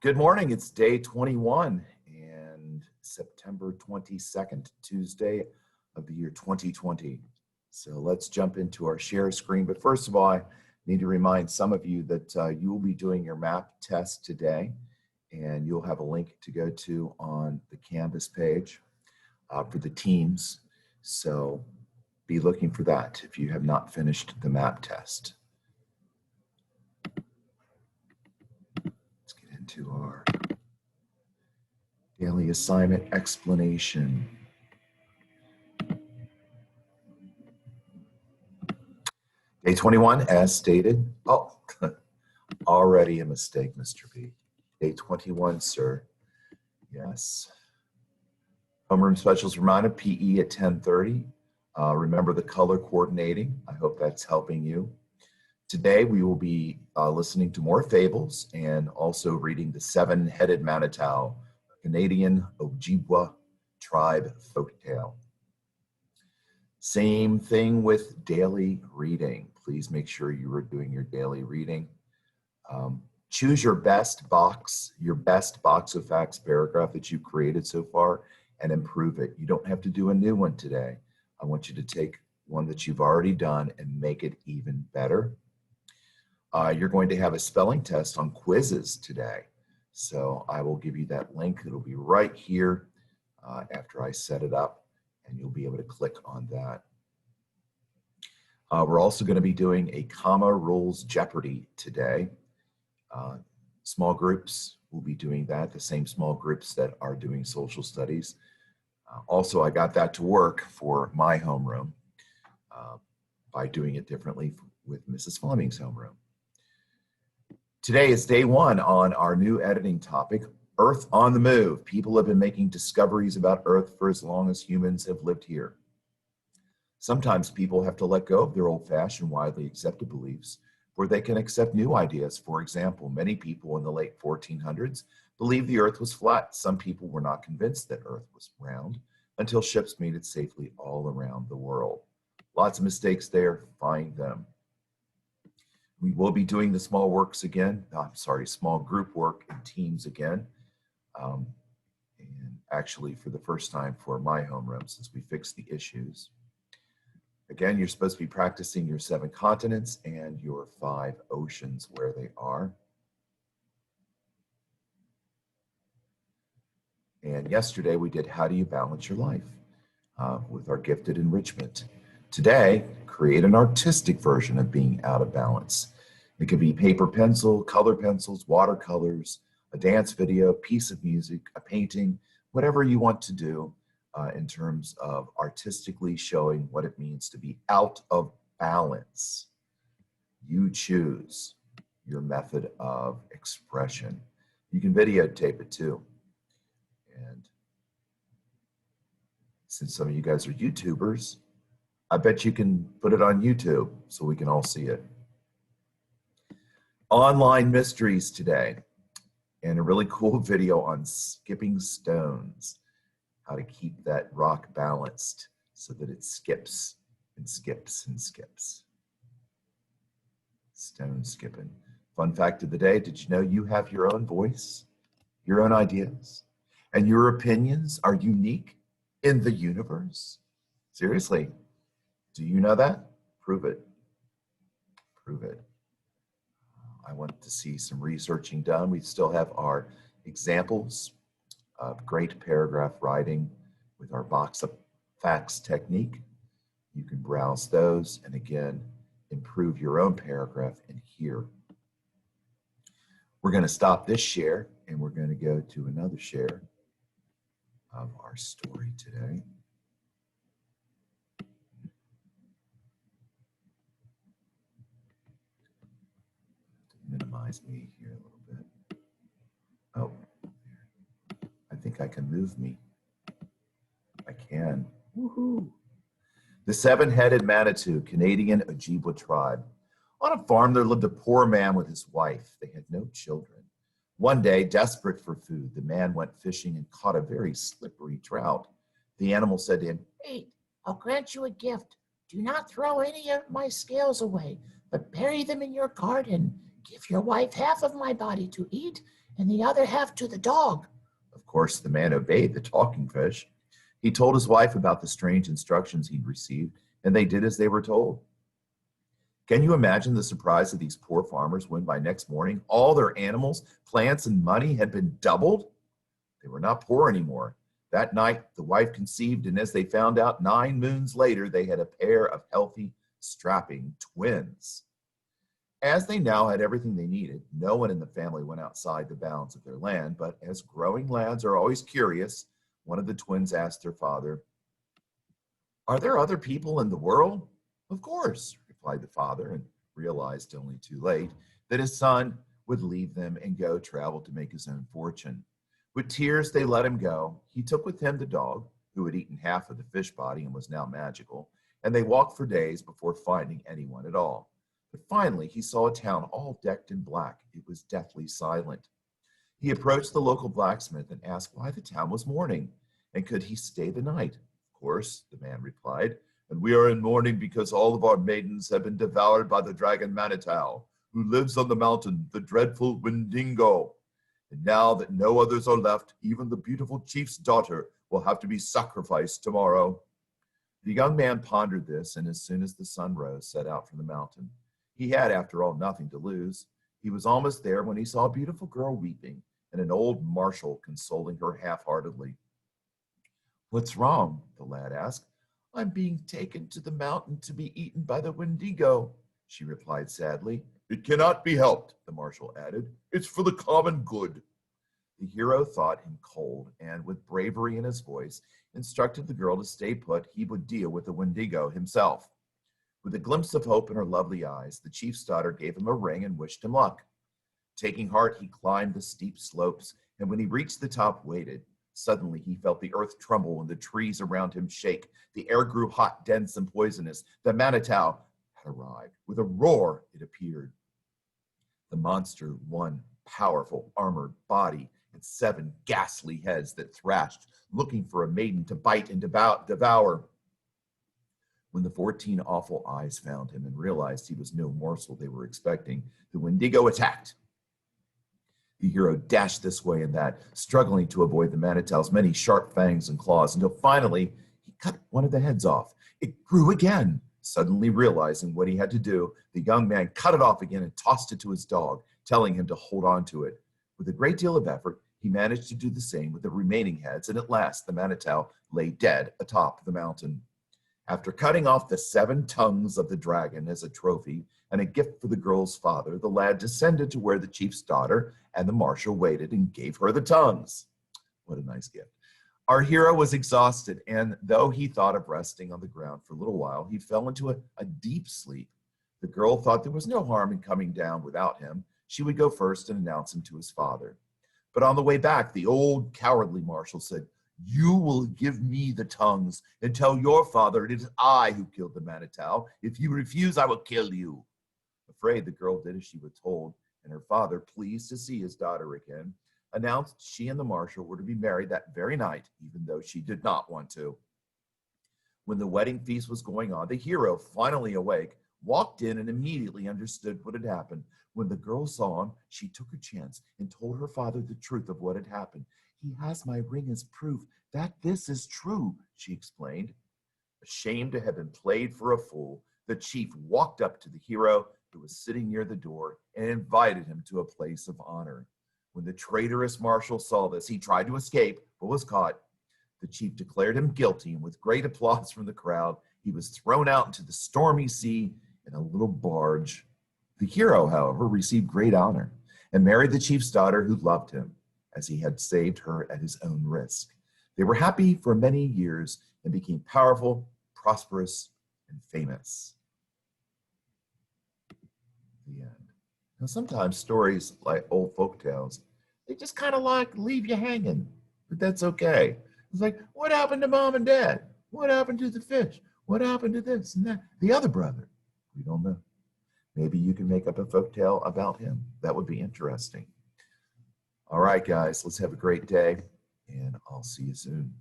Good morning. It's day 21 and September 22nd, Tuesday of the year 2020. So let's jump into our share screen. But first of all, I need to remind some of you that you will be doing your map test today, and you'll have a link to go to on the Canvas page for the teams. So be looking for that if you have not finished the map test. Let's get into our daily assignment explanation. Day 21, as stated. Oh, already a mistake, Mr. B. Day 21, sir. Yes. Homeroom specials reminder, PE at 10:30. Remember the color coordinating. I hope that's helping you. Today, we will be listening to more fables and also reading the Seven-Headed Manitou, a Canadian Ojibwa tribe folktale. Same thing with daily reading. Please make sure you are doing your daily reading. Choose your best box of facts paragraph that you've created so far and improve it. You don't have to do a new one today. I want you to take one that you've already done and make it even better. You're going to have a spelling test on quizzes today. So I will give you that link. It'll be right here after I set it up, and you'll be able to click on that. We're also going to be doing a comma rules Jeopardy today. Small groups will be doing that, the same small groups that are doing social studies. Also, I got that to work for my homeroom by doing it differently with Mrs. Fleming's homeroom. Today is day one on our new editing topic, Earth on the Move. People have been making discoveries about Earth for as long as humans have lived here. Sometimes people have to let go of their old-fashioned, widely accepted beliefs where they can accept new ideas. For example, many people in the late 1400s believed the Earth was flat. Some people were not convinced that Earth was round until ships made it safely all around the world. Lots of mistakes there. Find them. We will be doing the small group work in teams again. And actually for the first time for my homeroom since we fixed the issues. Again, you're supposed to be practicing your 7 continents and your 5 oceans where they are. And yesterday we did How Do You Balance Your Life with our gifted enrichment. Today, create an artistic version of being out of balance. It could be paper pencil, color pencils, watercolors, a dance video, piece of music, a painting, whatever you want to do in terms of artistically showing what it means to be out of balance. You choose your method of expression. You can videotape it too. And since some of you guys are YouTubers, I bet you can put it on YouTube so we can all see it. Online mysteries today, and a really cool video on skipping stones, how to keep that rock balanced so that it skips and skips and skips. Stone skipping. Fun fact of the day, did you know you have your own voice, your own ideas, and your opinions are unique in the universe? Seriously, do you know that? Prove it. Prove it. I want to see some researching done. We still have our examples of great paragraph writing with our box of facts technique. You can browse those and again, improve your own paragraph in here. We're going to stop this share and we're going to go to another share of our story today. Minimize me here a little bit. Oh, I think I can move me. I can. Woohoo! The Seven-Headed Manitou, Canadian Ojibwa tribe. On a farm there lived a poor man with his wife. They had no children. One day, desperate for food, the man went fishing and caught a very slippery trout. The animal said to him, "Wait, I'll grant you a gift. Do not throw any of my scales away, but bury them in your garden. Give your wife half of my body to eat and the other half to the dog. Of course, the man obeyed the talking fish. He told his wife about the strange instructions he'd received, and they did as they were told. Can you imagine the surprise of these poor farmers when by next morning all their animals, plants, and money had been doubled? They were not poor anymore. That night, the wife conceived, and as they found out 9 moons later, they had a pair of healthy, strapping twins. As they now had everything they needed, no one in the family went outside the bounds of their land, but as growing lads are always curious, one of the twins asked their father, "Are there other people in the world?" "Of course," replied the father, and realized only too late that his son would leave them and go travel to make his own fortune. With tears, they let him go. He took with him the dog, who had eaten half of the fish body and was now magical, and they walked for days before finding anyone at all. But finally, he saw a town all decked in black. It was deathly silent. He approached the local blacksmith and asked why the town was mourning, and could he stay the night. "Of course," the man replied, "and we are in mourning because all of our maidens have been devoured by the dragon Manitou, who lives on the mountain, the dreadful Wendigo. And now that no others are left, even the beautiful chief's daughter will have to be sacrificed tomorrow." The young man pondered this, and as soon as the sun rose, set out for the mountain. He had, after all, nothing to lose. He was almost there when he saw a beautiful girl weeping and an old marshal consoling her half-heartedly. "What's wrong?" the lad asked. "I'm being taken to the mountain to be eaten by the Wendigo," she replied sadly. "It cannot be helped," the marshal added. "It's for the common good." The hero thought him cold, and with bravery in his voice, instructed the girl to stay put. He would deal with the Wendigo himself. With a glimpse of hope in her lovely eyes, the chief's daughter gave him a ring and wished him luck. Taking heart, he climbed the steep slopes, and when he reached the top, waited. Suddenly, he felt the earth tremble and the trees around him shake. The air grew hot, dense, and poisonous. The Manitou had arrived. With a roar, it appeared. The monster, one powerful, armored body, and 7 ghastly heads that thrashed, looking for a maiden to bite and devour. When the 14 awful eyes found him and realized he was no morsel they were expecting, the Wendigo attacked. The hero dashed this way and that, struggling to avoid the Manitou's many sharp fangs and claws, until finally he cut one of the heads off. It grew again. Suddenly realizing what he had to do, the young man cut it off again and tossed it to his dog, telling him to hold on to it. With a great deal of effort, he managed to do the same with the remaining heads, and at last the Manitou lay dead atop the mountain. After cutting off the 7 tongues of the dragon as a trophy and a gift for the girl's father, the lad descended to where the chief's daughter and the marshal waited and gave her the tongues. What a nice gift. Our hero was exhausted, and though he thought of resting on the ground for a little while, he fell into a deep sleep. The girl thought there was no harm in coming down without him. She would go first and announce him to his father. But on the way back, the old cowardly marshal said, "You will give me the tongues and tell your father it is I who killed the Manitou. If you refuse, I will kill you." Afraid, the girl did as she was told, and her father, pleased to see his daughter again, announced she and the marshal were to be married that very night, even though she did not want to. When the wedding feast was going on, the hero, finally awake, walked in and immediately understood what had happened. When the girl saw him, she took a chance and told her father the truth of what had happened. "He has my ring as proof that this is true," she explained. Ashamed to have been played for a fool, the chief walked up to the hero, who was sitting near the door, and invited him to a place of honor. When the traitorous marshal saw this, he tried to escape, but was caught. The chief declared him guilty, and with great applause from the crowd, he was thrown out into the stormy sea in a little barge. The hero, however, received great honor and married the chief's daughter, who loved him, as he had saved her at his own risk. They were happy for many years and became powerful, prosperous, and famous. The end. Now, sometimes stories like old folk tales, they just kind of like leave you hanging, but that's okay. It's like, what happened to mom and dad? What happened to the fish? What happened to this and that? The other brother? We don't know. Maybe you can make up a folk tale about him. That would be interesting. All right, guys, let's have a great day, and I'll see you soon.